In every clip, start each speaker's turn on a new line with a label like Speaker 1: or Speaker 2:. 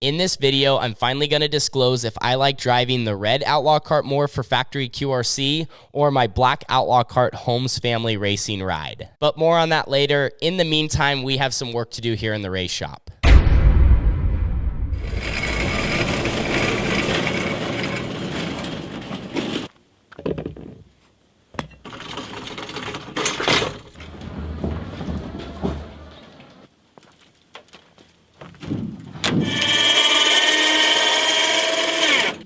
Speaker 1: In this video, I'm finally going to disclose if I like driving the red Outlaw Kart more for factory QRC or my black Outlaw Kart Holmes family racing ride. But more on that later. In the meantime, we have some work to do here in the race shop.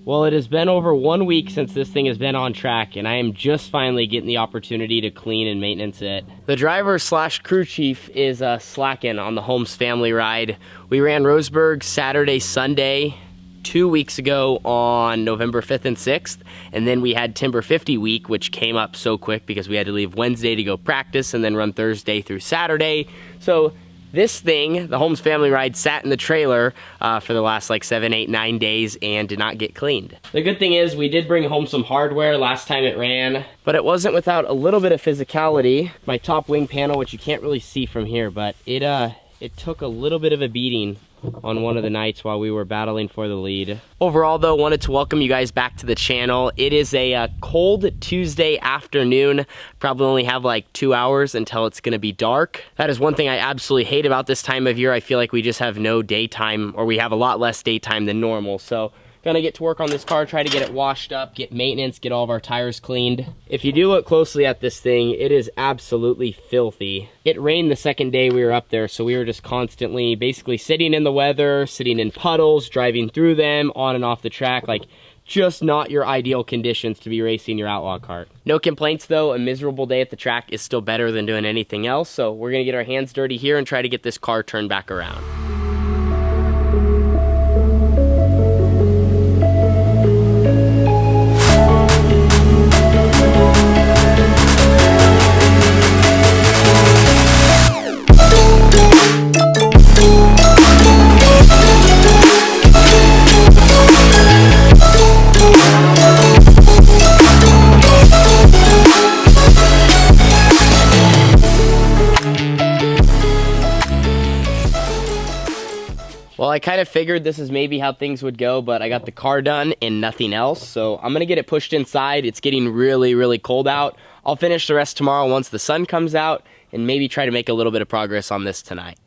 Speaker 1: Well, it has been over 1 week since this thing has been on track, and I am just finally getting the opportunity to clean and maintenance it. The driver slash crew chief is slacking on the Holmes family ride. We ran Roseburg Saturday, Sunday, 2 weeks ago on November 5th and 6th, and then we had Timber 50 week, which came up so quick because we had to leave Wednesday to go practice and then run Thursday through Saturday. So this thing, the Holmes family ride, sat in the trailer for the last like 7, 8, 9 days and did not get cleaned. The good thing is we did bring home some hardware last time it ran, but it wasn't without a little bit of physicality. My top wing panel, which you can't really see from here, but it took a little bit of a beating on one of the nights while we were battling for the lead. Overall though, wanted to welcome you guys back to the channel. It is a cold Tuesday afternoon. Probably only have like 2 hours until it's gonna be dark. That is one thing I absolutely hate about this time of year. I feel like we just have no daytime, or we have a lot less daytime than normal. So gonna get to work on this car, try to get it washed up, get maintenance, get all of our tires cleaned. If you do look closely at this thing, it is absolutely filthy. It rained the second day we were up there, so we were just constantly basically sitting in the weather, sitting in puddles, driving through them, on and off the track, like just not your ideal conditions to be racing your Outlaw Kart. No complaints though, a miserable day at the track is still better than doing anything else, so we're gonna get our hands dirty here and try to get this car turned back around. Well, I kind of figured this is maybe how things would go, but I got the car done and nothing else. So I'm gonna get it pushed inside. It's getting really, really cold out. I'll finish the rest tomorrow once the sun comes out and maybe try to make a little bit of progress on this tonight.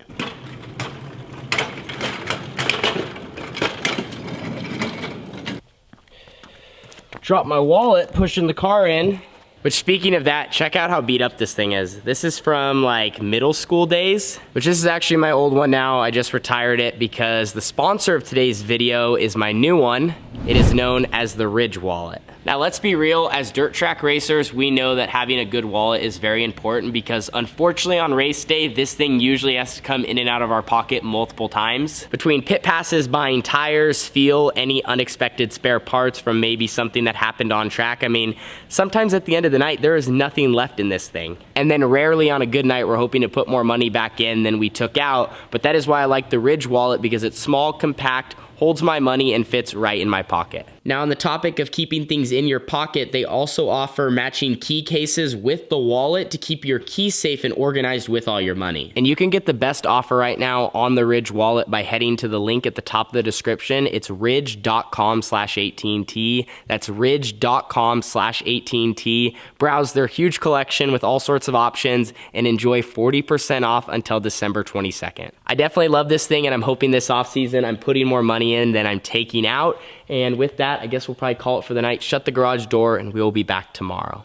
Speaker 1: Drop my wallet, pushing the car in. Which, speaking of that, check out how beat up this thing is. This is from like middle school days, which this is actually my old one now. I just retired it because the sponsor of today's video is my new one. It is known as the Ridge wallet. Now let's be real, as dirt track racers, we know that having a good wallet is very important because unfortunately on race day, this thing usually has to come in and out of our pocket multiple times. Between pit passes, buying tires, fuel, any unexpected spare parts from maybe something that happened on track. I mean, sometimes at the end of the night, there is nothing left in this thing. And then rarely on a good night, we're hoping to put more money back in than we took out. But that is why I like the Ridge wallet, because it's small, compact, holds my money, and fits right in my pocket. Now, on the topic of keeping things in your pocket, they also offer matching key cases with the wallet to keep your keys safe and organized with all your money. And you can get the best offer right now on the Ridge wallet by heading to the link at the top of the description. It's ridge.com/18t. That's ridge.com/18t. Browse their huge collection with all sorts of options and enjoy 40% off until December 22nd. I definitely love this thing, and I'm hoping this off season I'm putting more money in than I'm taking out. And with that, I guess we'll probably call it for the night, shut the garage door, and we will be back tomorrow.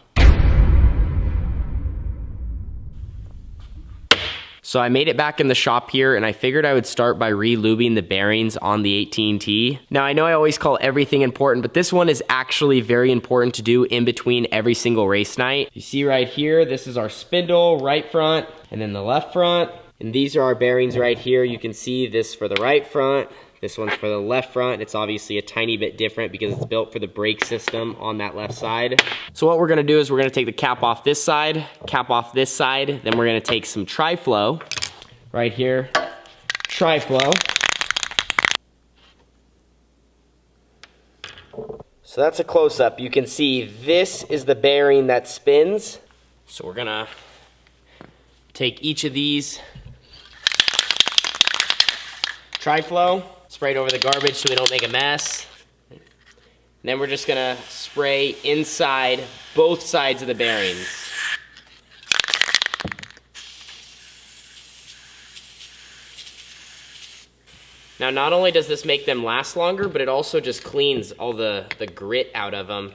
Speaker 1: So I made it back in the shop here, and I figured I would start by re-lubing the bearings on the 18T. Now, I know I always call everything important, but this one is actually very important to do in between every single race night. You see right here, this is our spindle, right front, and then the left front. And these are our bearings right here. You can see this for the right front. This one's for the left front. It's obviously a tiny bit different because it's built for the brake system on that left side. So what we're gonna do is we're gonna take the cap off this side, cap off this side, then we're gonna take some Tri-Flow right here, Tri-Flow. So that's a close-up. You can see this is the bearing that spins. So we're gonna take each of these Tri-Flow, sprayed over the garbage so we don't make a mess. And then we're just gonna spray inside both sides of the bearings. Now, not only does this make them last longer, but it also just cleans all the grit out of them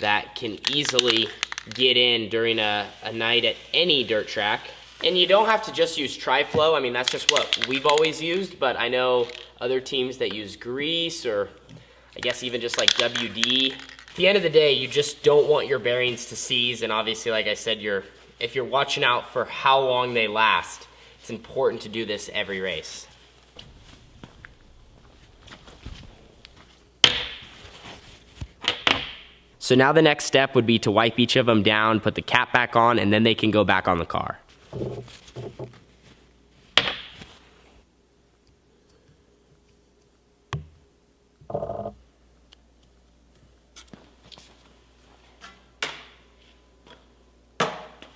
Speaker 1: that can easily get in during a night at any dirt track. And you don't have to just use Tri-Flow. I mean, that's just what we've always used, but I know other teams that use grease, or I guess even just like WD. At the end of the day, you just don't want your bearings to seize, and obviously, like I said, if you're watching out for how long they last, it's important to do this every race. So now the next step would be to wipe each of them down, put the cap back on, and then they can go back on the car.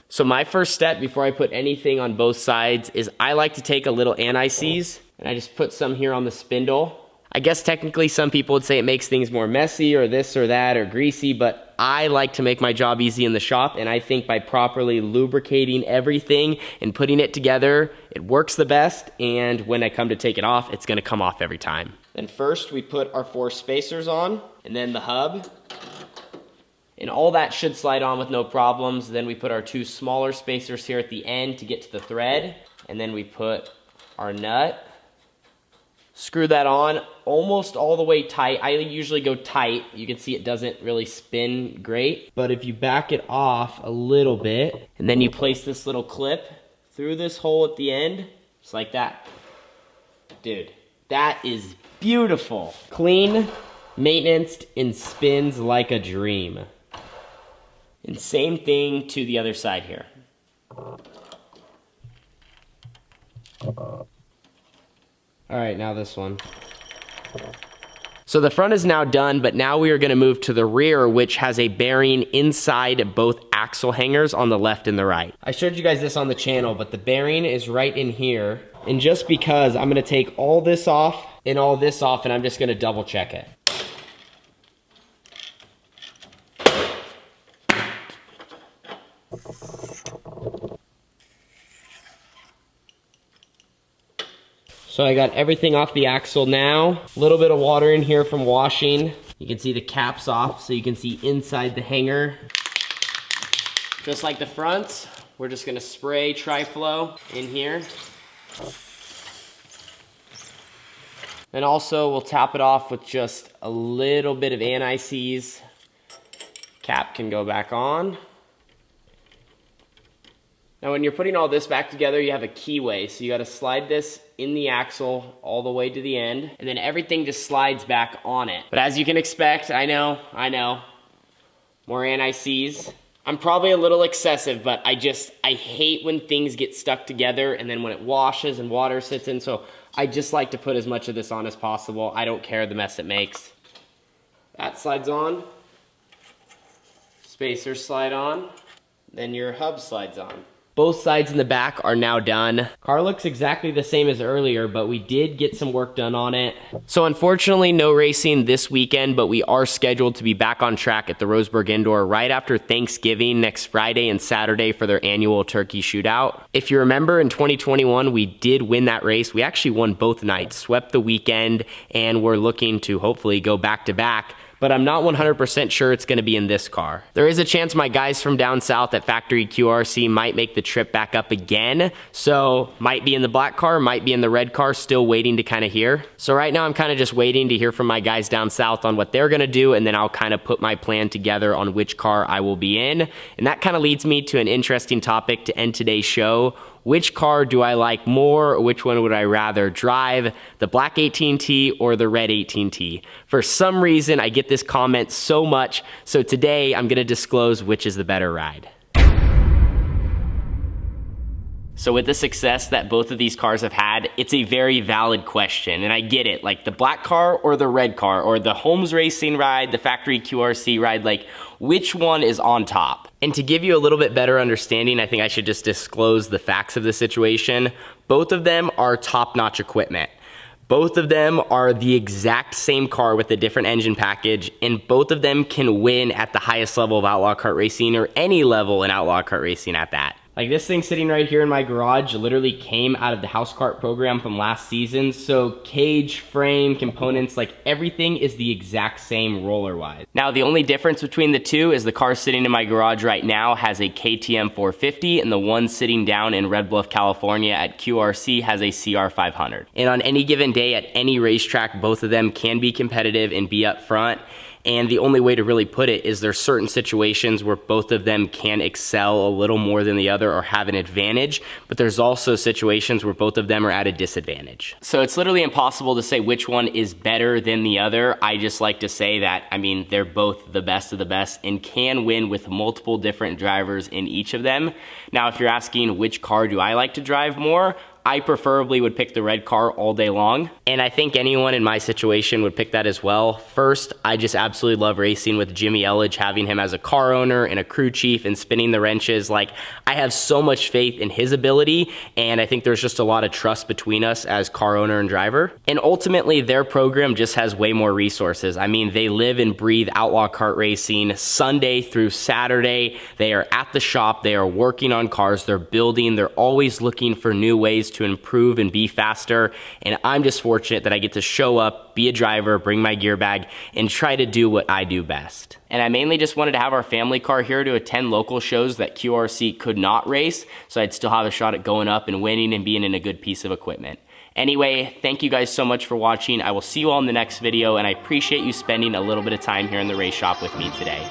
Speaker 1: So my first step before I put anything on both sides is I like to take a little anti-seize, and I just put some here on the spindle. I guess technically some people would say it makes things more messy or this or that or greasy, but I like to make my job easy in the shop, and I think by properly lubricating everything and putting it together, it works the best, and when I come to take it off, it's gonna come off every time. Then first we put our 4 spacers on, and then the hub, and all that should slide on with no problems. Then we put our 2 smaller spacers here at the end to get to the thread, and then we put our nut. Screw that on almost all the way tight. I usually go tight. You can see it doesn't really spin great, but if you back it off a little bit, and then you place this little clip through this hole at the end, just like that. Dude, that is beautiful. Clean, maintenance, and spins like a dream. And same thing to the other side here. All right, now this one. So the front is now done, but now we are gonna move to the rear, which has a bearing inside both axle hangers on the left and the right. I showed you guys this on the channel, but the bearing is right in here. And just because, I'm gonna take all this off and all this off, and I'm just gonna double check it. So I got everything off the axle now. A little bit of water in here from washing. You can see the caps off, so you can see inside the hanger. Just like the fronts, we're just gonna spray Tri-Flow in here. And also we'll top it off with just a little bit of anti-seize. Cap can go back on. Now when you're putting all this back together, you have a keyway, so you gotta slide this in the axle all the way to the end, and then everything just slides back on it. But as you can expect, I know, more anti-seize. I'm probably a little excessive, but I hate when things get stuck together and then when it washes and water sits in, so I just like to put as much of this on as possible. I don't care the mess it makes. That slides on. Spacers slide on. Then your hub slides on. Both sides in the back are now done. Car looks exactly the same as earlier, but we did get some work done on it. So unfortunately, no racing this weekend, but we are scheduled to be back on track at the Roseburg Indoor right after Thanksgiving next Friday and Saturday for their annual Turkey Shootout. If you remember, in 2021, we did win that race. We actually won both nights, swept the weekend, and we're looking to hopefully go back-to-back. But I'm not 100% sure it's gonna be in this car. There is a chance my guys from down south at Factory QRC might make the trip back up again. So might be in the black car, might be in the red car, still waiting to kind of hear. So right now I'm kind of just waiting to hear from my guys down south on what they're gonna do, and then I'll kind of put my plan together on which car I will be in. And that kind of leads me to an interesting topic to end today's show. Which car do I like more? Which one would I rather drive? The black 18T or the red 18T? For some reason, I get this comment so much, so today I'm gonna disclose which is the better ride. So with the success that both of these cars have had, it's a very valid question, and I get it. Like the black car or the red car, or the Holmes Racing ride, the Factory QRC ride, like which one is on top? And to give you a little bit better understanding, I think I should just disclose the facts of the situation. Both of them are top-notch equipment. Both of them are the exact same car with a different engine package, and both of them can win at the highest level of outlaw kart racing, or any level in outlaw kart racing at that. Like, this thing sitting right here in my garage literally came out of the house kart program from last season. So cage, frame, components, like everything is the exact same roller-wise. Now, the only difference between the two is the car sitting in my garage right now has a KTM 450, and the one sitting down in Red Bluff, California at QRC has a CR 500. And on any given day at any racetrack, both of them can be competitive and be up front. And the only way to really put it is there's certain situations where both of them can excel a little more than the other or have an advantage, but there's also situations where both of them are at a disadvantage. So it's literally impossible to say which one is better than the other. I just like to say that, I mean, they're both the best of the best and can win with multiple different drivers in each of them. Now, if you're asking which car do I like to drive more, I preferably would pick the red car all day long, and I think anyone in my situation would pick that as well. First, I just absolutely love racing with Jimmy Elledge, having him as a car owner and a crew chief and spinning the wrenches. Like, I have so much faith in his ability, and I think there's just a lot of trust between us as car owner and driver. And ultimately, their program just has way more resources. I mean, they live and breathe outlaw kart racing Sunday through Saturday. They are at the shop, they are working on cars, they're building, they're always looking for new ways to improve and be faster. And I'm just fortunate that I get to show up, be a driver, bring my gear bag, and try to do what I do best. And I mainly just wanted to have our family car here to attend local shows that QRC could not race, so I'd still have a shot at going up and winning and being in a good piece of equipment. Anyway, thank you guys so much for watching. I will see you all in the next video, and I appreciate you spending a little bit of time here in the race shop with me today.